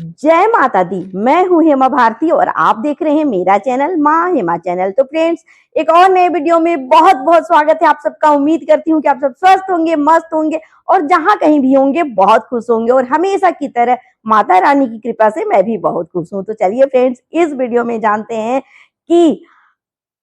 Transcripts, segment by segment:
जय माता दी। मैं हूँ हेमा भारती और आप देख रहे हैं मेरा चैनल माँ हेमा चैनल। तो फ्रेंड्स, एक और नए वीडियो में बहुत बहुत स्वागत है आप सबका। उम्मीद करती हूँ कि आप सब स्वस्थ होंगे, मस्त होंगे और जहाँ कहीं भी होंगे बहुत खुश होंगे। और हमेशा की तरह माता रानी की कृपा से मैं भी बहुत खुश हूँ। तो चलिए फ्रेंड्स, इस वीडियो में जानते हैं कि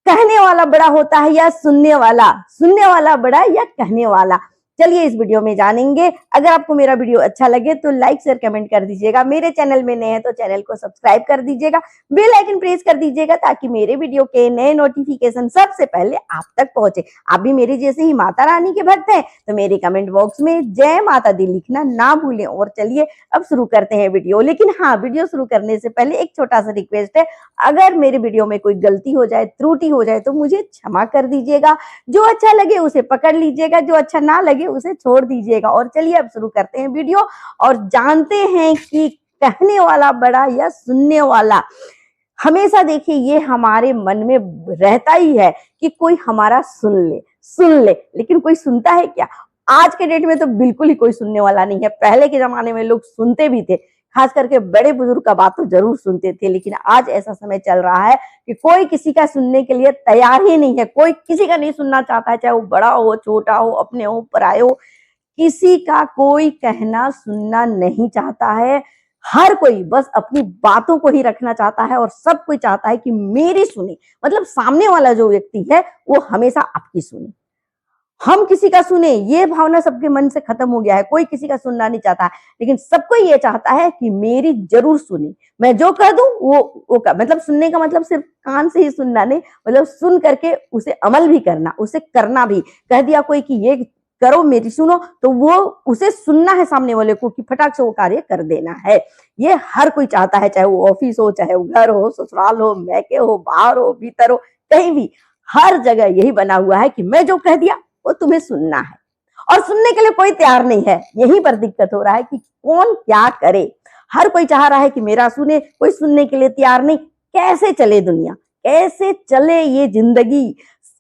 कहने वाला बड़ा होता है या सुनने वाला बड़ा या कहने वाला। चलिए इस वीडियो में जानेंगे। अगर आपको मेरा वीडियो अच्छा लगे तो लाइक शेयर कमेंट कर दीजिएगा। मेरे चैनल में नए हैं तो चैनल को सब्सक्राइब कर दीजिएगा, बेल आइकन प्रेस कर दीजिएगा ताकि मेरे वीडियो के नए नोटिफिकेशन सबसे पहले आप तक पहुंचे। आप भी मेरे जैसे ही माता रानी के भक्त हैं तो मेरे कमेंट बॉक्स में जय माता दी लिखना ना भूलें। और चलिए अब शुरू करते हैं वीडियो। लेकिन हाँ, वीडियो शुरू करने से पहले एक छोटा सा रिक्वेस्ट है, अगर मेरे वीडियो में कोई गलती हो जाए, त्रुटि हो जाए तो मुझे क्षमा कर दीजिएगा। जो अच्छा लगे उसे पकड़ लीजिएगा, जो अच्छा ना लगे उसे छोड़ दीजिएगा। और चलिए अब शुरू करते हैं वीडियो और जानते हैं कि कहने वाला बड़ा या सुनने वाला। हमेशा देखिए, ये हमारे मन में रहता ही है कि कोई हमारा सुन ले, लेकिन कोई सुनता है क्या? आज के डेट में तो बिल्कुल ही कोई सुनने वाला नहीं है। पहले के जमाने में लोग सुनते भी थे, खास करके बड़े बुजुर्ग का बात तो जरूर सुनते थे। लेकिन आज ऐसा समय चल रहा है कि कोई किसी का सुनने के लिए तैयार ही नहीं है। कोई किसी का नहीं सुनना चाहता है, चाहे वो बड़ा हो, छोटा हो, अपने हो, पराये हो। किसी का कोई कहना सुनना नहीं चाहता है। हर कोई बस अपनी बातों को ही रखना चाहता है और सब कोई चाहता है कि मेरी सुने, मतलब सामने वाला जो व्यक्ति है वो हमेशा आपकी सुने, हम किसी का सुने। ये भावना सबके मन से खत्म हो गया है। कोई किसी का सुनना नहीं चाहता है, लेकिन सबको ये चाहता है कि मेरी जरूर सुने। मैं जो कह दूं वो का मतलब सुनने का मतलब सिर्फ कान से ही सुनना नहीं, मतलब सुन करके उसे अमल भी करना, उसे करना भी। कह दिया कोई कि ये करो, मेरी सुनो, तो वो उसे सुनना है सामने वाले को कि फटाक से वो कार्य कर देना है। ये हर कोई चाहता है, चाहे वो ऑफिस हो, चाहे वो घर हो, ससुराल हो, मैके हो, बाहर हो, भीतर हो, कहीं भी, हर जगह यही बना हुआ है कि मैं जो कह दिया वो तुम्हें सुनना है। और सुनने के लिए कोई तैयार नहीं है। यहीं पर दिक्कत हो रहा है कि कौन क्या करे। हर कोई चाह रहा है कि मेरा सुने, कोई सुनने के लिए तैयार नहीं। कैसे चले दुनिया, कैसे चले ये जिंदगी?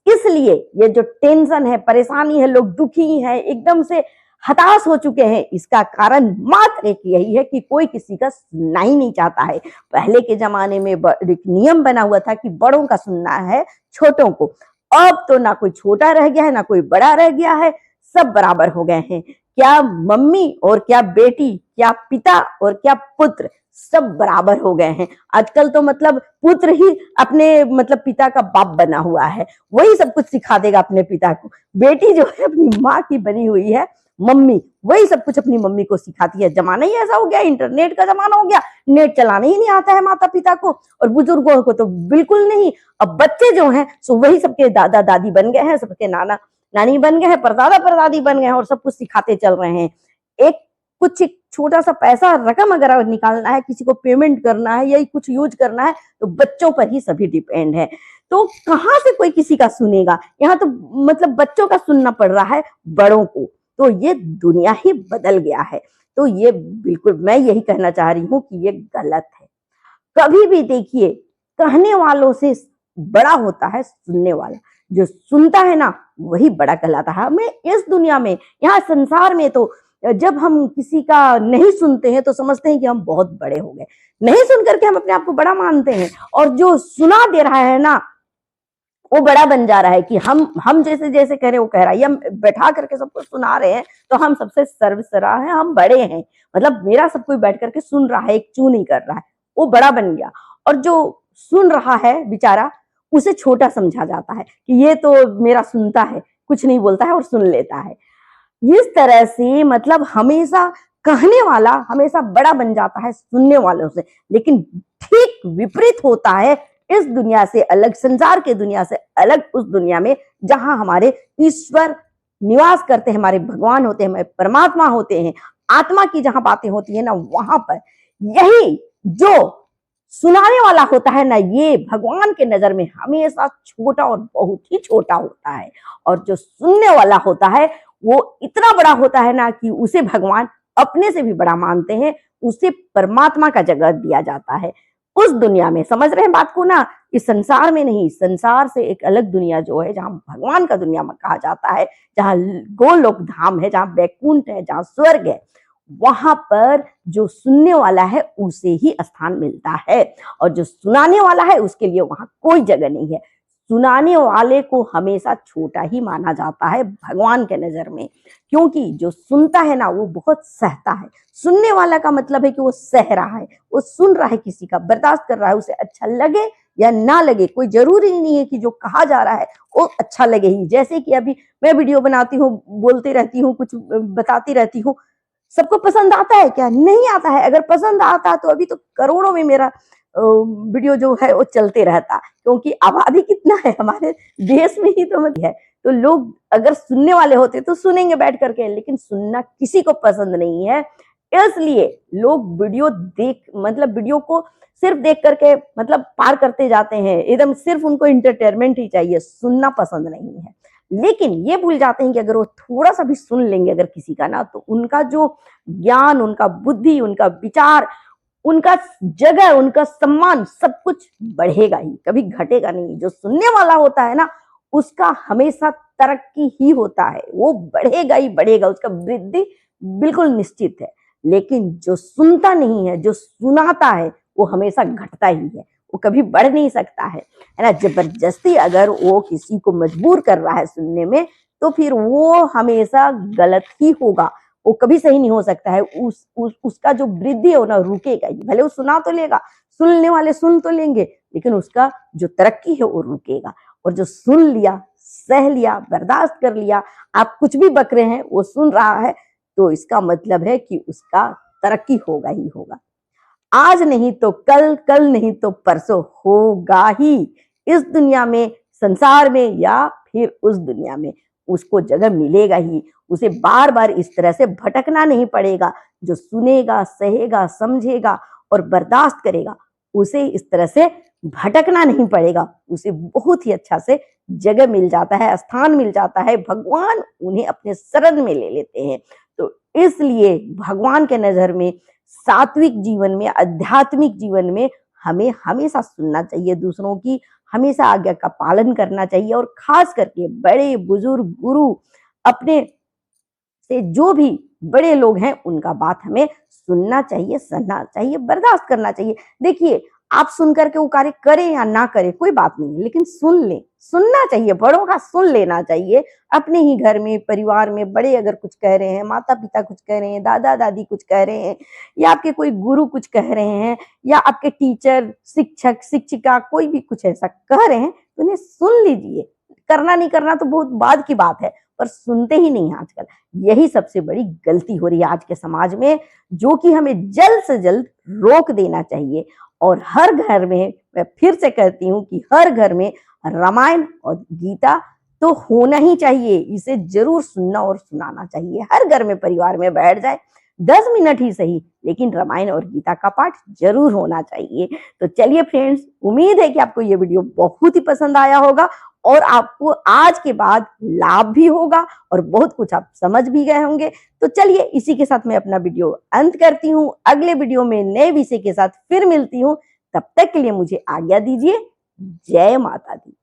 इसलिए ये जो टेंशन है, परेशानी है, लोग दुखी हैं, एकदम से हताश हो चुके हैं। इसका कारण मात्र एक यही है कि कोई किसी का सुनना ही नहीं चाहता है। पहले के जमाने में एक नियम बना हुआ था कि बड़ों का सुनना है छोटों को। अब तो ना कोई छोटा रह गया है, ना कोई बड़ा रह गया है, सब बराबर हो गए हैं। क्या मम्मी और क्या बेटी, क्या पिता और क्या पुत्र, सब बराबर हो गए हैं। आजकल तो मतलब पुत्र ही अपने मतलब पिता का बाप बना हुआ है, वही सब कुछ सिखा देगा अपने पिता को। बेटी जो है अपनी माँ की बनी हुई है मम्मी, वही सब कुछ अपनी मम्मी को सिखाती है। जमाना ही ऐसा हो गया, इंटरनेट का जमाना हो गया, नेट चलाने ही नहीं आता है माता पिता को, और बुजुर्गों को तो बिल्कुल नहीं। अब बच्चे जो हैं सो वही सबके दादा दादी बन गए हैं, सबके नाना नानी बन गए हैं, परदादा परदादी बन गए हैं और सब कुछ सिखाते चल रहे हैं। एक छोटा सा पैसा रकम अगर निकालना है, किसी को पेमेंट करना है या कुछ यूज करना है, तो बच्चों पर ही सभी डिपेंड है। तो कहाँ से कोई किसी का सुनेगा? यहाँ तो मतलब बच्चों का सुनना पड़ रहा है बड़ों को। तो ये दुनिया ही बदल गया है। तो ये बिल्कुल मैं यही कहना चाह रही हूँ कि ये गलत है। कभी भी देखिए, कहने वालों से बड़ा होता है सुनने वाला। जो सुनता है ना वही बड़ा कहलाता है। हमें इस दुनिया में, यहाँ संसार में तो जब हम किसी का नहीं सुनते हैं तो समझते हैं कि हम बहुत बड़े हो गए। नहीं सुन करके हम अपने आप को बड़ा मानते हैं, और जो सुना दे रहा है ना वो बड़ा बन जा रहा है कि हम जैसे जैसे कह रहे हैं वो कह रहा है, या बैठा करके सबको सुना रहे हैं तो हम सबसे सर्वसरा हैं, हम बड़े हैं। मतलब मेरा सब कोई बैठ करके सुन रहा है, एक चू नहीं कर रहा है, वो बड़ा बन गया। और जो सुन रहा है बेचारा, उसे छोटा समझा जाता है कि ये तो मेरा सुनता है, कुछ नहीं बोलता है और सुन लेता है। इस तरह से मतलब हमेशा कहने वाला हमेशा बड़ा बन जाता है सुनने वालों से। लेकिन ठीक विपरीत होता है इस दुनिया से अलग, संसार के दुनिया से अलग, उस दुनिया में जहां हमारे ईश्वर निवास करते हैं, हमारे भगवान होते हैं, हमारे परमात्मा होते हैं, आत्मा की जहां बातें होती है ना, वहां पर यही जो सुनाने वाला होता है ना, ये भगवान के नजर में हमेशा छोटा और बहुत ही छोटा होता है। और जो सुनने वाला होता है वो इतना बड़ा होता है ना कि उसे भगवान अपने से भी बड़ा मानते हैं, उसे परमात्मा का जगह दिया जाता है उस दुनिया में। समझ रहे हैं बात को ना? इस संसार में नहीं, संसार से एक अलग दुनिया जो है, जहां भगवान का दुनिया में कहा जाता है, जहां गोलोक धाम है, जहां बैकुंठ है, जहां स्वर्ग है, वहां पर जो सुनने वाला है उसे ही स्थान मिलता है, और जो सुनाने वाला है उसके लिए वहां कोई जगह नहीं है। सुनाने वाले को हमेशा छोटा ही माना जाता है भगवान के नजर में, क्योंकि जो सुनता है ना वो बहुत सहता है। सुनने वाला का मतलब है कि वो सह रहा है, वो सुन रहा है, किसी का बर्दाश्त कर रहा है, उसे अच्छा लगे या ना लगे, कोई जरूरी नहीं है कि जो कहा जा रहा है वो अच्छा लगे ही। जैसे कि अभी मैं वीडियो बनाती हूँ, बोलती रहती हूँ, कुछ बताती रहती हूँ, सबको पसंद आता है क्या? नहीं आता है। अगर पसंद आता तो अभी तो करोड़ों में मेरा वीडियो जो है वो चलते रहता, क्योंकि आबादी कितना है हमारे देश में ही तो है। तो लोग अगर सुनने वाले होते तो सुनेंगे बैठ करके, लेकिन सुनना किसी को पसंद नहीं है। इसलिए लोग वीडियो देख मतलब वीडियो को सिर्फ देख करके मतलब पार करते जाते हैं, एकदम सिर्फ उनको इंटरटेनमेंट ही चाहिए, सुनना पसंद नहीं है। लेकिन ये भूल जाते हैं कि अगर वो थोड़ा सा भी सुन लेंगे अगर किसी का ना, तो उनका जो ज्ञान, उनका बुद्धि, उनका विचार, उनका जगह, उनका सम्मान सब कुछ बढ़ेगा ही, कभी घटेगा नहीं। जो सुनने वाला होता है ना उसका हमेशा तरक्की ही होता है, वो बढ़ेगा ही बढ़ेगा, उसका वृद्धि बिल्कुल निश्चित है। लेकिन जो सुनता नहीं है, जो सुनाता है, वो हमेशा घटता ही है, वो कभी बढ़ नहीं सकता है ना। जबरदस्ती अगर वो किसी को मजबूर कर रहा है सुनने में, तो फिर वो हमेशा गलत ही होगा, वो कभी सही नहीं हो सकता है। उसका जो वृद्धि है ना रुकेगा ही, भले वो सुना तो लेगा, सुनने वाले सुन तो लेंगे, लेकिन उसका जो तरक्की है वो रुकेगा। और जो सुन लिया, सह लिया, बर्दाश्त कर लिया, आप कुछ भी बक रहे हैं वो सुन रहा है, तो इसका मतलब है कि उसका तरक्की होगा ही होगा। आज नहीं तो कल, कल नहीं तो परसों होगा ही। इस दुनिया में, संसार में, या फिर उस दुनिया में उसको जगह मिलेगा ही। उसे बार बार इस तरह से भटकना नहीं पड़ेगा। जो सुनेगा, सहेगा, समझेगा और बर्दाश्त करेगा, उसे इस तरह से भटकना नहीं पड़ेगा। उसे बहुत ही अच्छा से जगह मिल जाता है, स्थान मिल जाता है, भगवान उन्हें अपने शरण में ले लेते हैं। तो इसलिए भगवान के नजर में, सात्विक जीवन में, आध्यात्मिक जीवन में हमें हमेशा सुनना चाहिए, दूसरों की हमेशा आज्ञा का पालन करना चाहिए, और खास करके बड़े बुजुर्ग, गुरु, अपने से जो भी बड़े लोग हैं उनका बात हमें सुनना चाहिए, सहना चाहिए, बर्दाश्त करना चाहिए। देखिए, आप सुन करके वो कार्य करें या ना करें कोई बात नहीं, लेकिन सुन ले, सुनना चाहिए, बड़ों का सुन लेना चाहिए। अपने ही घर में, परिवार में बड़े अगर कुछ कह रहे हैं, माता पिता कुछ कह रहे हैं, दादा दादी कुछ कह रहे हैं, या आपके कोई गुरु कुछ कह रहे हैं, या आपके टीचर, शिक्षक, शिक्षिका कोई भी कुछ ऐसा कह रहे हैं, तो उन्हें सुन लीजिए। करना नहीं करना तो बहुत बाद की बात है, पर सुनते ही नहीं आजकल। यही सबसे बड़ी गलती हो रही है आज के समाज में, जो कि हमें जल्द से जल्द रोक देना चाहिए। और हर घर में, मैं फिर से कहती हूँ कि हर घर में रामायण और गीता तो होना ही चाहिए। इसे जरूर सुनना और सुनाना चाहिए। हर घर में, परिवार में बैठ जाए, 10 मिनट ही सही, लेकिन रामायण और गीता का पाठ जरूर होना चाहिए। तो चलिए फ्रेंड्स, उम्मीद है कि आपको ये वीडियो बहुत ही पसंद आया होगा, और आपको आज के बाद लाभ भी होगा, और बहुत कुछ आप समझ भी गए होंगे। तो चलिए, इसी के साथ मैं अपना वीडियो अंत करती हूँ। अगले वीडियो में नए विषय के साथ फिर मिलती हूँ। तब तक के लिए मुझे आज्ञा दीजिए। जय माता दी।